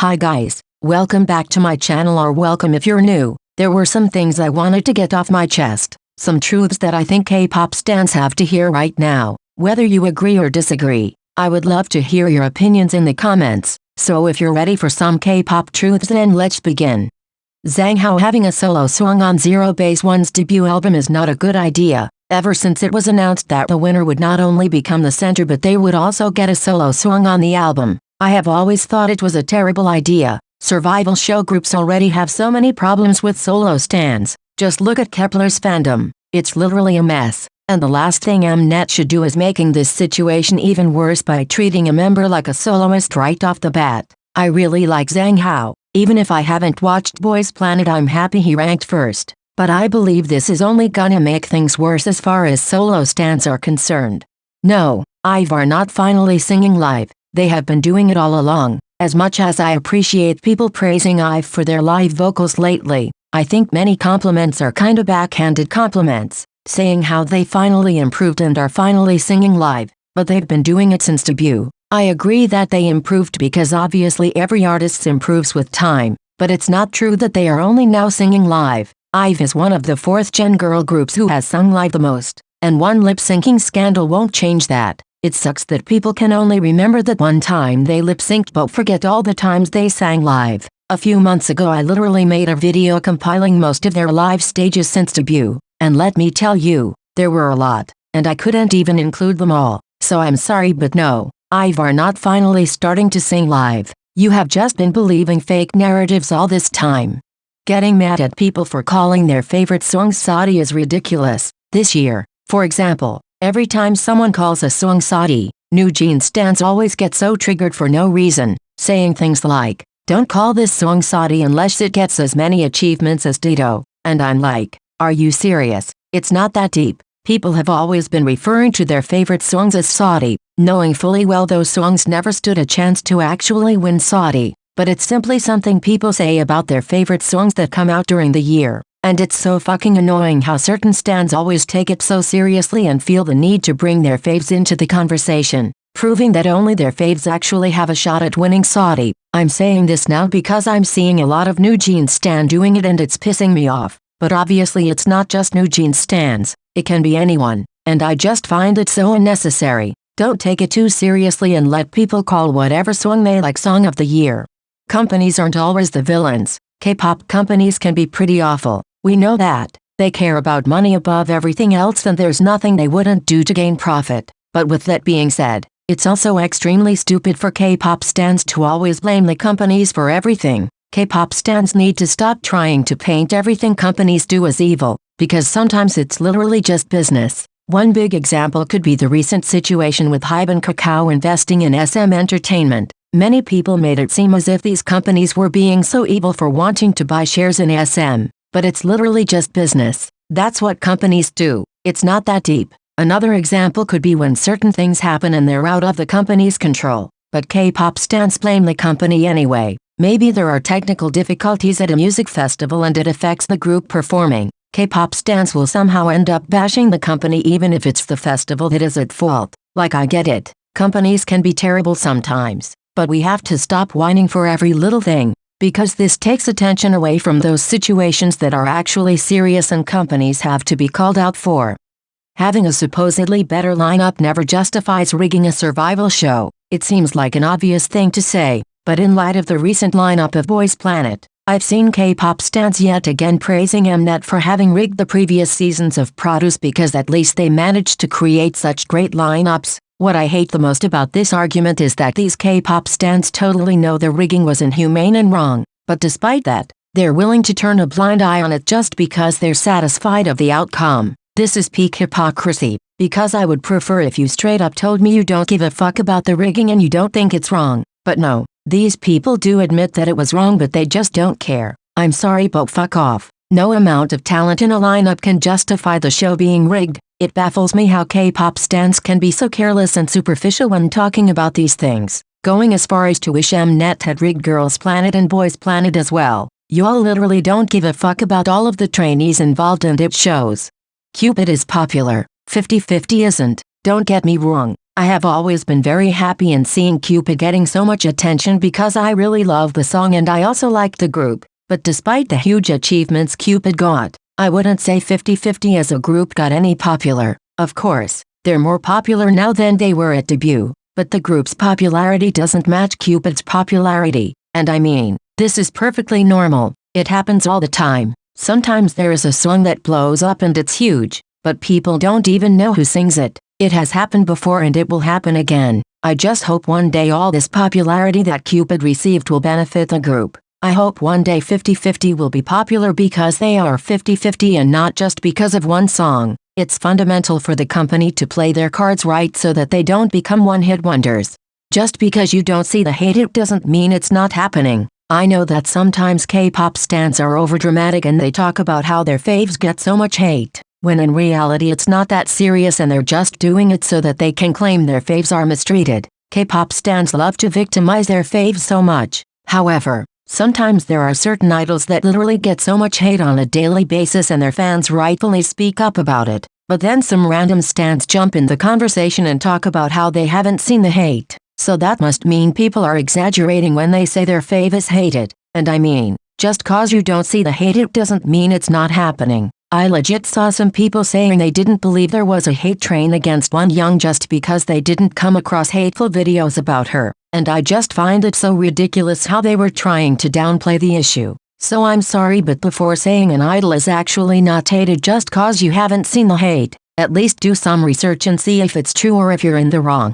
Hi guys, welcome back to my channel, or welcome if you're new. There were some things I wanted to get off my chest, some truths that I think K-pop stans have to hear right now. Whether you agree or disagree, I would love to hear your opinions in the comments. So if you're ready for some K-pop truths, then let's begin. Zhang Hao having a solo song on Zero Base One's debut album is not a good idea, ever since it was announced that the winner would not only become the center but they would also get a solo song on the album. I have always thought it was a terrible idea. Survival show groups already have so many problems with solo stans. Just look at Kepler's fandom. It's literally a mess. And the last thing Mnet should do is making this situation even worse by treating a member like a soloist right off the bat. I really like Zhang Hao. Even if I haven't watched Boys Planet, I'm happy he ranked first. But I believe this is only gonna make things worse as far as solo stans are concerned. No, IVE are not finally singing live. They have been doing it all along. As much as I appreciate people praising IVE for their live vocals lately, I think many compliments are kinda backhanded compliments, saying how they finally improved and are finally singing live, but they've been doing it since debut. I agree that they improved because obviously every artist improves with time, but it's not true that they are only now singing live. IVE is one of the 4th-gen girl groups who has sung live the most, and one lip-syncing scandal won't change that. It sucks that people can only remember that one time they lip-synced but forget all the times they sang live. A few months ago I literally made a video compiling most of their live stages since debut, and let me tell you, there were a lot, and I couldn't even include them all, so I'm sorry but no. IVE are not finally starting to sing live. You have just been believing fake narratives all this time. Getting mad at people for calling their favorite song Saudi is ridiculous. This year, for example, every time someone calls a song Saudi, New Jeans stans always get so triggered for no reason, saying things like, "Don't call this song Saudi unless it gets as many achievements as Ditto." And I'm like, are you serious? It's not that deep. People have always been referring to their favorite songs as Saudi, knowing fully well those songs never stood a chance to actually win Saudi. But it's simply something people say about their favorite songs that come out during the year. And it's so fucking annoying how certain stans always take it so seriously and feel the need to bring their faves into the conversation, proving that only their faves actually have a shot at winning Saudi. I'm saying this now because I'm seeing a lot of New Jeans stan doing it and it's pissing me off. But obviously it's not just New Jeans stans, it can be anyone, and I just find it so unnecessary. Don't take it too seriously and let people call whatever song they like Song of the Year. Companies aren't always the villains. K-pop companies can be pretty awful, we know that. They care about money above everything else and there's nothing they wouldn't do to gain profit. But with that being said, it's also extremely stupid for K-pop stans to always blame the companies for everything. K-pop stans need to stop trying to paint everything companies do as evil, because sometimes it's literally just business. One big example could be the recent situation with Hybe and Kakao investing in SM Entertainment. Many people made it seem as if these companies were being so evil for wanting to buy shares in SM, but it's literally just business. That's what companies do. It's not that deep. Another example could be when certain things happen and they're out of the company's control, but K-pop stans blame the company anyway. Maybe there are technical difficulties at a music festival and it affects the group performing. K-pop stans will somehow end up bashing the company even if it's the festival that is at fault. Like, I get it. Companies can be terrible sometimes, but we have to stop whining for every little thing, because this takes attention away from those situations that are actually serious and companies have to be called out for. Having a supposedly better lineup never justifies rigging a survival show. It seems like an obvious thing to say, but in light of the recent lineup of Boys Planet, I've seen K-pop stans yet again praising Mnet for having rigged the previous seasons of Produce because at least they managed to create such great lineups. What I hate the most about this argument is that these K-pop stans totally know the rigging was inhumane and wrong, but despite that, they're willing to turn a blind eye on it just because they're satisfied of the outcome. This is peak hypocrisy, because I would prefer if you straight up told me you don't give a fuck about the rigging and you don't think it's wrong. But no, these people do admit that it was wrong but they just don't care. I'm sorry but fuck off. No amount of talent in a lineup can justify the show being rigged. It baffles me how K-pop stans can be so careless and superficial when talking about these things, going as far as to wish Mnet had rigged Girls Planet and Boys Planet as well. Y'all literally don't give a fuck about all of the trainees involved and it shows. Cupid is popular, 50-50 isn't. Don't get me wrong, I have always been very happy in seeing Cupid getting so much attention because I really love the song and I also like the group. But despite the huge achievements Cupid got, I wouldn't say 50-50 as a group got any popular. Of course, they're more popular now than they were at debut, but the group's popularity doesn't match Cupid's popularity. And I mean, this is perfectly normal. It happens all the time. Sometimes there is a song that blows up and it's huge, but people don't even know who sings it. It has happened before and it will happen again. I just hope one day all this popularity that Cupid received will benefit the group. I hope one day 50-50 will be popular because they are 50-50 and not just because of one song. It's fundamental for the company to play their cards right so that they don't become one-hit wonders. Just because you don't see the hate it doesn't mean it's not happening. I know that sometimes K-pop stans are overdramatic and they talk about how their faves get so much hate, when in reality it's not that serious and they're just doing it so that they can claim their faves are mistreated. K-pop stans love to victimize their faves so much. However, sometimes there are certain idols that literally get so much hate on a daily basis and their fans rightfully speak up about it, but then some random stans jump in the conversation and talk about how they haven't seen the hate. So that must mean people are exaggerating when they say their fave is hated. And I mean, just cause you don't see the hate it doesn't mean it's not happening. I legit saw some people saying they didn't believe there was a hate train against Wonyoung just because they didn't come across hateful videos about her. And I just find it so ridiculous how they were trying to downplay the issue. So I'm sorry, but before saying an idol is actually not hated just cause you haven't seen the hate, at least do some research and see if it's true or if you're in the wrong.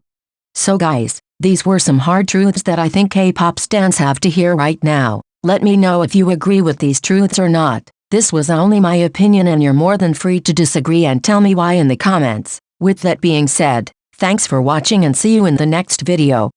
So guys, these were some hard truths that I think K-pop stans have to hear right now. Let me know if you agree with these truths or not. This was only my opinion and you're more than free to disagree and tell me why in the comments. With that being said, thanks for watching and see you in the next video.